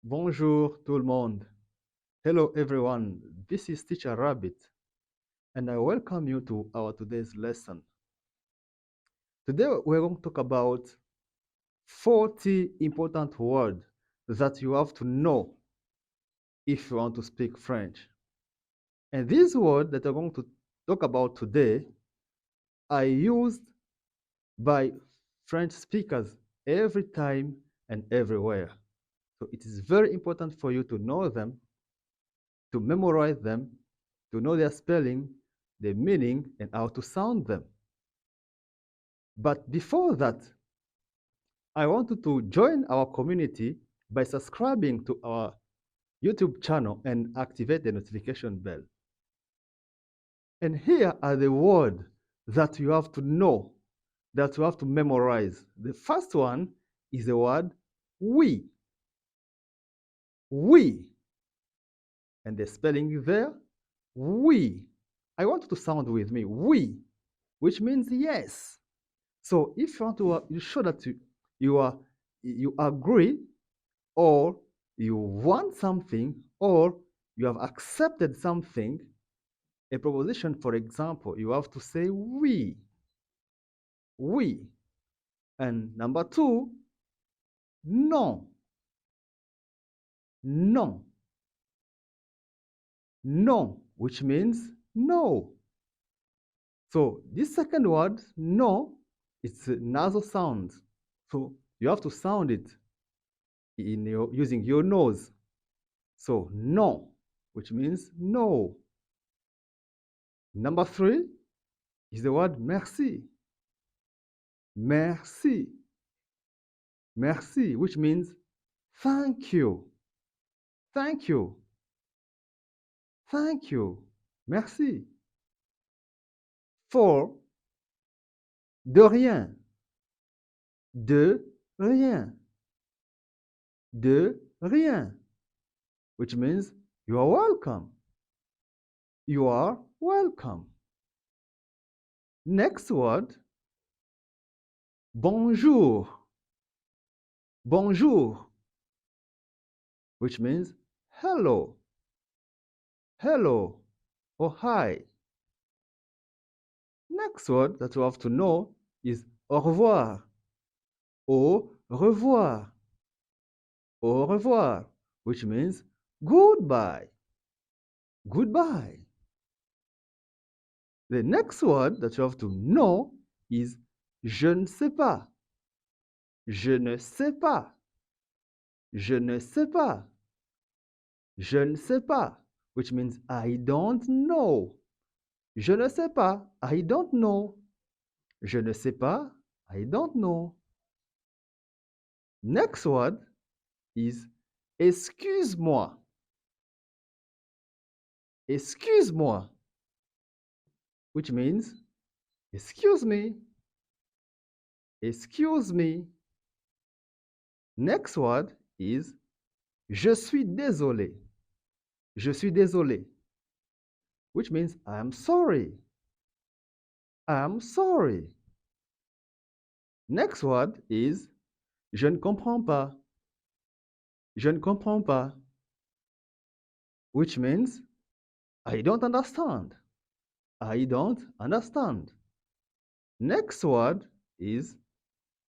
Bonjour tout le monde. Hello everyone. This is Teacher Rabbit and I welcome you to our today's lesson. Today we're going to talk about 40 important words that you have to know if you want to speak French. And these words that I'm going to talk about today are used by French speakers every time and everywhere. So it is very important for you to know them, to memorize them, to know their spelling, their meaning, and how to sound them. But before that, I want you to join our community by subscribing to our YouTube channel and activate the notification bell. And here are the words that you have to know, that you have to memorize. The first one is the word oui. Oui. And the spelling is there. Oui. I want you to sound with me. Oui, which means yes. So if you want to, you show that you agree, or you want something, or you have accepted something, a proposition, for example, you have to say oui, oui. And number two, non, non, non, which means no. So this second word, no, it's a nasal sound. So you have to sound it using your nose. So non, which means no. Number three is the word merci. Merci. Merci, which means thank you. Thank you. Thank you. Merci. Four, de rien. De rien. De rien, which means you are welcome. You are welcome. Next word, bonjour. Bonjour, which means hello. Hello or hi. Next word that you have to know is au revoir. Au revoir. Au revoir, which means goodbye. Goodbye. The next word that you have to know is je ne sais pas. Je ne sais pas. Je ne sais pas. Je ne sais pas, which means I don't know. Je ne sais pas. I don't know. Je ne sais pas. I don't know. Next word is excuse-moi. Excuse-moi, which means excuse me. Excuse me. Next word is je suis désolé. Je suis désolé, which means I am sorry. I am sorry. Next word is je ne comprends pas. Je ne comprends pas, which means I don't understand. I don't understand. Next word is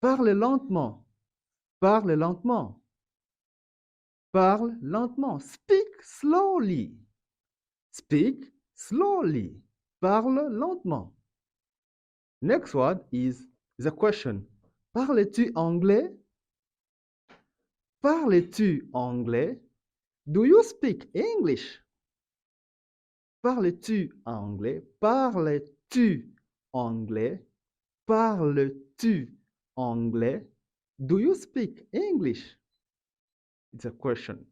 parle lentement. Parle lentement. Parle lentement. Speak slowly. Speak slowly. Parle lentement. Next word is the question. Parles-tu anglais? Parles-tu anglais? Do you speak English? Parles-tu anglais? Parles-tu anglais? Parles-tu anglais? Do you speak English? It's a question.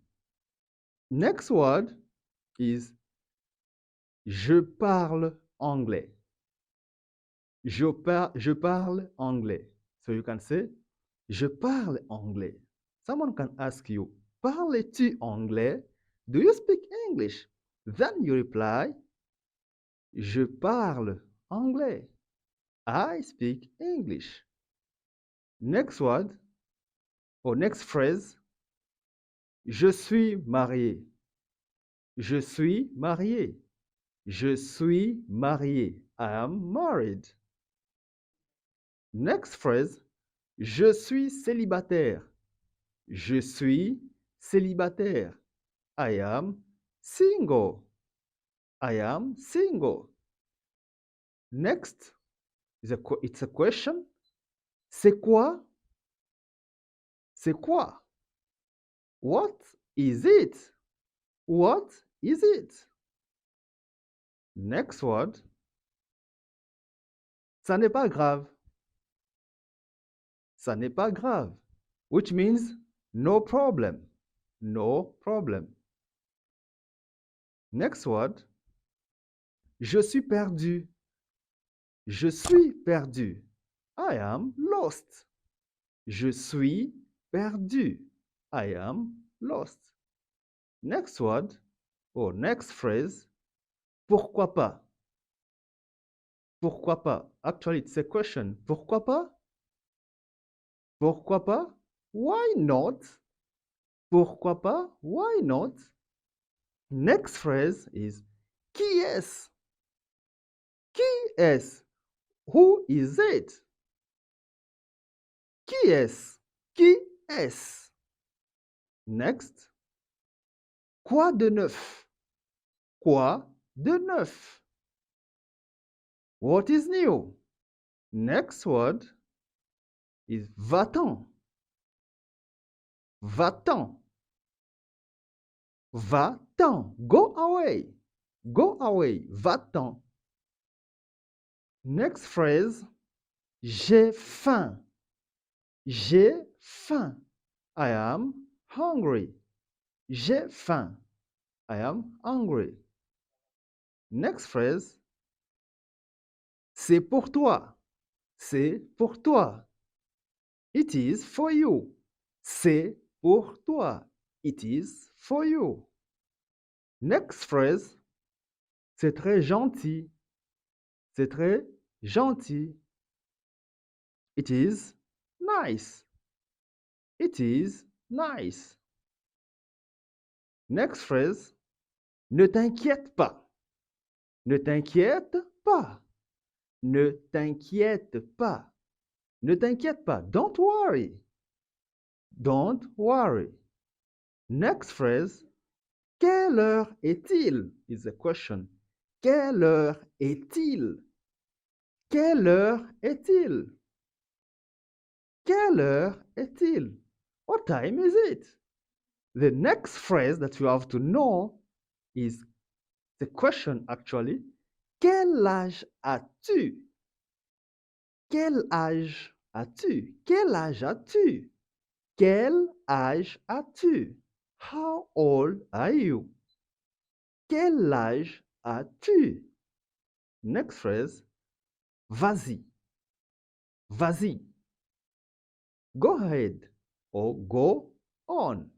Next word is je parle anglais. Je parle anglais. So you can say je parle anglais. Someone can ask you, parles-tu anglais? Do you speak English? Then you reply, je parle anglais. I speak English. Next word or next phrase, Je suis marié. Je suis marié. Je suis marié. I am married. Next phrase. Je suis célibataire. Je suis célibataire. I am single. I am single. Next, it's a question. C'est quoi? C'est quoi? What is it? What is it? Next word. Ça n'est pas grave. Ça n'est pas grave. Which means no problem. No problem. Next word. Je suis perdu. Je suis perdu. I am lost. Je suis perdu. I am lost. Next word or next phrase. Pourquoi pas? Pourquoi pas? Actually, it's a question. Pourquoi pas? Pourquoi pas? Why not? Pourquoi pas? Why not? Next phrase is qui est? Qui est? Who is it? Qui est? Qui est? Next. Quoi de neuf? Quoi de neuf? What is new? Next word is va-t'en. Va-t'en. Va-t'en. Go away. Go away. Va-t'en. Next phrase, j'ai faim. J'ai faim. I am hungry. J'ai faim. I am hungry. Next phrase, c'est pour toi. C'est pour toi. It is for you. C'est pour toi. It is for you. Next phrase, c'est très gentil. C'est très gentil. It is nice. It is nice. Next phrase, ne t'inquiète pas. Ne t'inquiète pas. Ne t'inquiète pas. Ne t'inquiète pas. Don't worry. Don't worry. Next phrase, quelle heure est-il? Is a question. Quelle heure est-il? Quelle heure est-il? Quelle heure est-il? What time is it? The next phrase that you have to know is the question actually. Quel âge as-tu? Quel âge as-tu? Quel âge as-tu? Quel âge as-tu? How old are you? Quel âge as-tu? Next phrase. Vas-y. Vas-y. Go ahead or go on.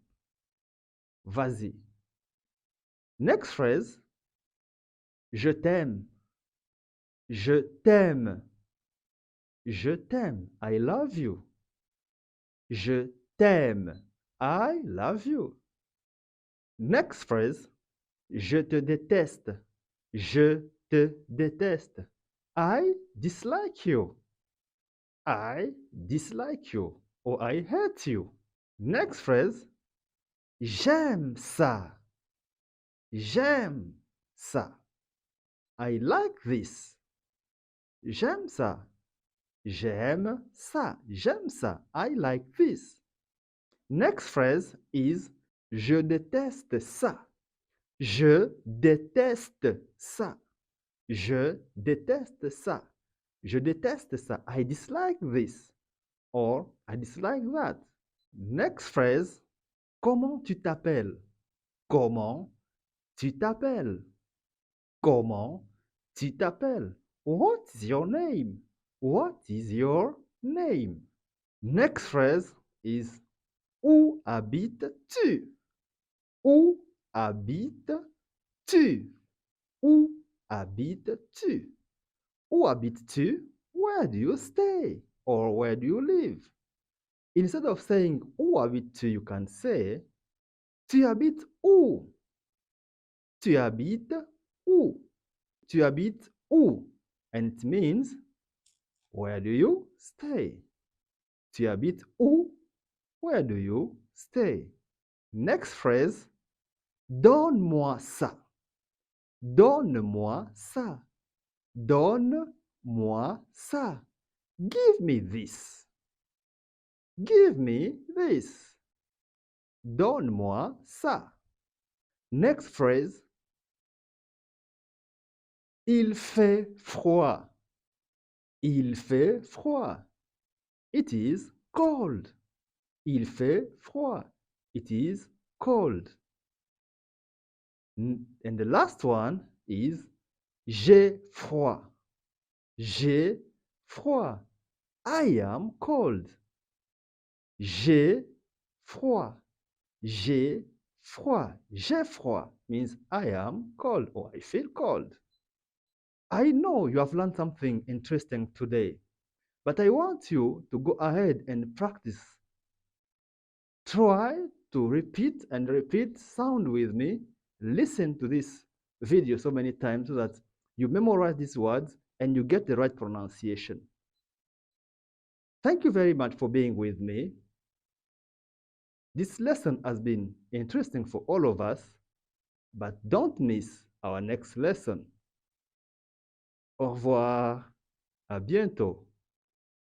Vas-y. Next phrase. Je t'aime. Je t'aime. Je t'aime. I love you. Je t'aime. I love you. Next phrase. Je te déteste. Je te déteste. I dislike you. I dislike you. Or I hate you. Next phrase. J'aime ça. J'aime ça. I like this. J'aime ça. J'aime ça. J'aime ça. I like this. Next phrase is je déteste ça. Je déteste ça. Je déteste ça. Je déteste ça. I dislike this. Or I dislike that. Next phrase. Comment tu t'appelles? Comment tu t'appelles? Comment tu t'appelles? What is your name? What is your name? Next phrase is où habites-tu? Où habites-tu? Où habites-tu? Où habites-tu? Where do you stay? Or where do you live? Instead of saying où habites-tu, you can say Tu habites où? Tu habites où? Tu habites où? And it means, where do you stay? Tu habites où? Where do you stay? Next phrase, donne-moi ça. Donne-moi ça. Donne-moi ça. Give me this. Give me this. Donne-moi ça. Next phrase, il fait froid. Il fait froid. It is cold. Il fait froid. It is cold. And the last one is j'ai froid. J'ai froid. I am cold. J'ai froid. J'ai froid. J'ai froid means I am cold or I feel cold. I know you have learned something interesting today, but I want you to go ahead and practice. Try to repeat and repeat sound with me. Listen to this video so many times so that you memorize these words and you get the right pronunciation. Thank you very much for being with me. This lesson has been interesting for all of us, but don't miss our next lesson. Au revoir. À bientôt.